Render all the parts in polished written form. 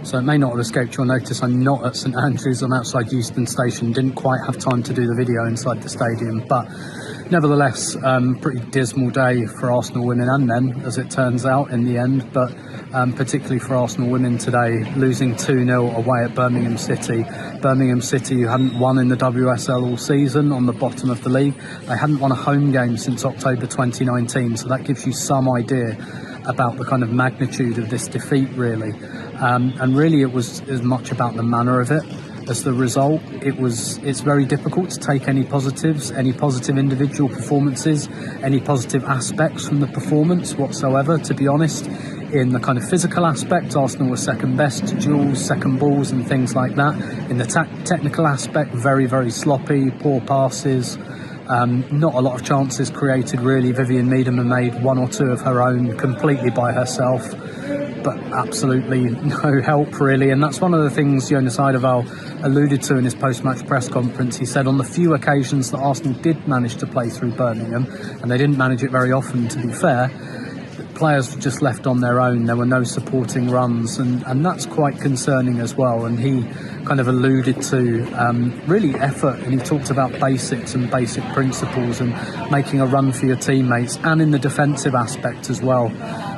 So it may not have escaped your notice, I'm not at St Andrews, I'm outside Euston Station. Didn't quite have time to do the video inside the stadium, but nevertheless, pretty dismal day for Arsenal women and men, as it turns out in the end, but particularly for Arsenal women today, losing 2-0 away at Birmingham City. Birmingham City, who hadn't won in the WSL all season, on the bottom of the league. They hadn't won a home game since October 2019, so that gives you some idea about the kind of magnitude of this defeat, really. And really it was as much about the manner of it as the result. It's very difficult to take any positives, any positive individual performances, any positive aspects from the performance whatsoever, to be honest. In the kind of physical aspect, Arsenal was second best to duels, second balls and things like that. In the technical aspect, very, very sloppy, poor passes, not a lot of chances created really. Vivian Miedema made one or two of her own completely by herself, but absolutely no help really. And that's one of the things Jonas Eidevall alluded to in his post-match press conference. He said on the few occasions that Arsenal did manage to play through Birmingham, and they didn't manage it very often to be fair, players were just left on their own. There were no supporting runs, and that's quite concerning as well. And he kind of alluded to really effort, and he talked about basics and basic principles and making a run for your teammates, and in the defensive aspect as well.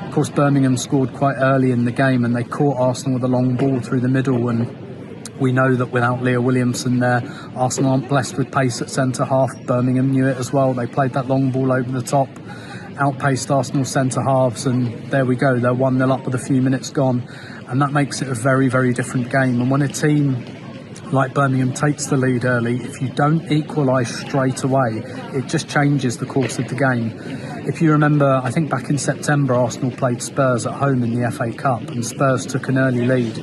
Of course, Birmingham scored quite early in the game and they caught Arsenal with a long ball through the middle, and we know that without Leah Williamson there, Arsenal aren't blessed with pace at centre half. Birmingham knew it as well. They played that long ball over the top, outpaced Arsenal centre halves, and there we go, they're 1-0 up with a few minutes gone, and that makes it a very, very different game. And when a team like Birmingham takes the lead early, if you don't equalise straight away, it just changes the course of the game. If you remember, I think back in September, Arsenal played Spurs at home in the FA Cup, and Spurs took an early lead,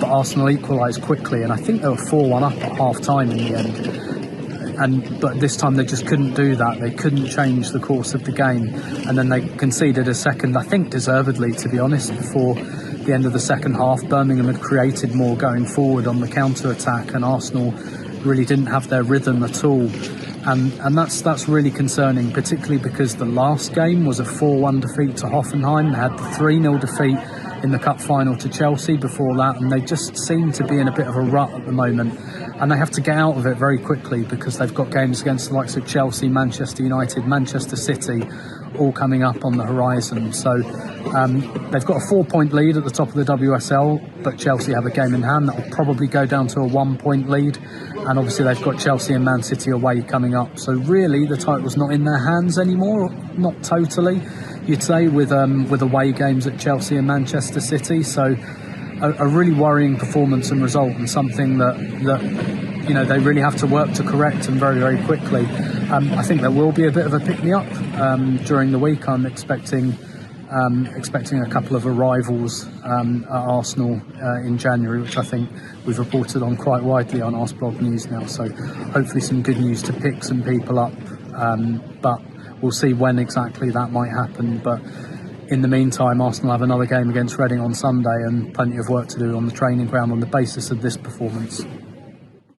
but Arsenal equalised quickly, and I think they were 4-1 up at half-time in the end. But this time they just couldn't do that. They couldn't change the course of the game, and then they conceded a second, I think deservedly, to be honest, before the end of the second half. Birmingham had created more going forward on the counter-attack, and Arsenal really didn't have their rhythm at all. And that's really concerning, particularly because the last game was a 4-1 defeat to Hoffenheim. They had the 3-0 defeat in the cup final to Chelsea before that, and they just seem to be in a bit of a rut at the moment. And they have to get out of it very quickly, because they've got games against the likes of Chelsea, Manchester United, Manchester City, all coming up on the horizon. So they've got a 4-point lead at the top of the WSL, but Chelsea have a game in hand that will probably go down to a 1-point lead. And obviously they've got Chelsea and Man City away coming up. So really the title's not in their hands anymore, not totally, you'd say, with away games at Chelsea and Manchester City. So a really worrying performance and result, and something that you know they really have to work to correct, and very, very quickly. I think there will be a bit of a pick-me-up during the week. I'm expecting a couple of arrivals at Arsenal in January, which I think we've reported on quite widely on Arseblog News now. So hopefully some good news to pick some people up, but we'll see when exactly that might happen. But in the meantime, Arsenal have another game against Reading on Sunday, and plenty of work to do on the training ground on the basis of this performance.